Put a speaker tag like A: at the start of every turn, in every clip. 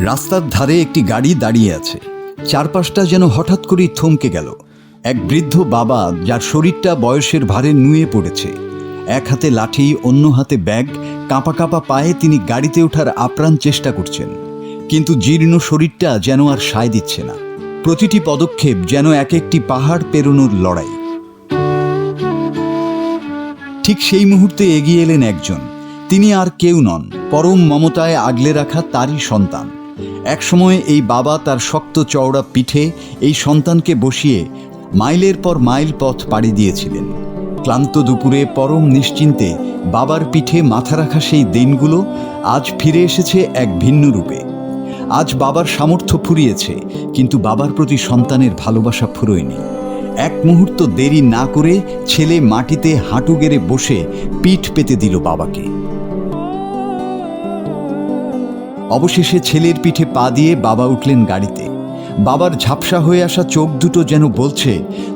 A: রাস্তার ধারে একটি গাড়ি দাঁড়িয়ে আছে। চারপাশটা যেন হঠাৎ করেই থমকে গেল। এক বৃদ্ধ বাবা, যার শরীরটা বয়সের ভারে নুয়ে পড়েছে, এক হাতে লাঠি, অন্য হাতে ব্যাগ, কাঁপা কাঁপা পায়ে তিনি গাড়িতে ওঠার আপ্রাণ চেষ্টা করছেন। কিন্তু জীর্ণ শরীরটা যেন আর সায় দিচ্ছে না। প্রতিটি পদক্ষেপ যেন এক একটি পাহাড় পেরোনোর লড়াই। ঠিক সেই মুহূর্তে এগিয়ে এলেন একজন। তিনি আর কেউ নন, পরম মমতায় আগলে রাখা তারই সন্তান। একসময় এই বাবা তার শক্ত চওড়া পিঠে এই সন্তানকে বসিয়ে মাইলের পর মাইল পথ পাড়ি দিয়েছিলেন। ক্লান্ত দুপুরে পরম নিশ্চিন্তে বাবার পিঠে মাথা রাখা সেই দিনগুলো আজ ফিরে এসেছে এক ভিন্ন রূপে। আজ বাবার সামর্থ্য ফুরিয়েছে, কিন্তু বাবার প্রতি সন্তানের ভালোবাসা ফুরোয়নি। এক মুহূর্ত দেরি না করে ছেলে মাটিতে হাঁটু গেড়ে বসে পিঠ পেতে দিল বাবাকে। অবশেষে ছেলের পিঠে পা দিয়ে বাবা উঠলেন গাড়িতে। বাবার ঝাপসা হয়ে আসা চোখ দুটো যেন বলছে,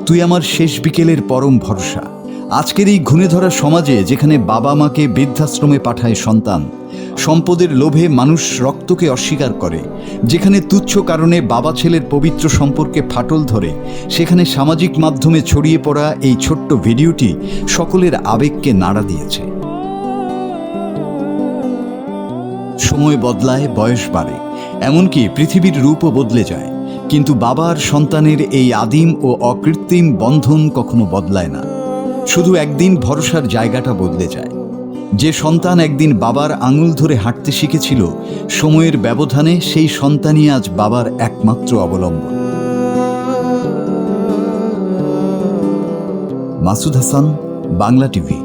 A: তুই আমার শেষ বিকেলের পরম ভরসা। আজকের এই ঘুণে ধরা সমাজে, যেখানে বাবা মাকে বৃদ্ধাশ্রমে পাঠায় সন্তান, সম্পদের লোভে মানুষ রক্তকে অস্বীকার করে, যেখানে তুচ্ছ কারণে বাবা ছেলের পবিত্র সম্পর্কে ফাটল ধরে, সেখানে সামাজিক মাধ্যমে ছড়িয়ে পড়া এই ছোট্ট ভিডিওটি সকলের আবেগকে নাড়া দিয়েছে। সময় বদলায়, বয়স বাড়ে, এমনকি পৃথিবীর রূপও বদলে যায়, কিন্তু বাবা আর সন্তানের এই আদিম ও অকৃত্রিম বন্ধন কখনো বদলায় না। শুধু একদিন ভরসার জায়গাটা বদলে যায়। যে সন্তান একদিন বাবার আঙুল ধরে হাঁটতে শিখেছিল, সময়ের ব্যবধানে সেই সন্তানই আজ বাবার একমাত্র অবলম্বন। মাসুদ হাসান, বাংলা টিভি।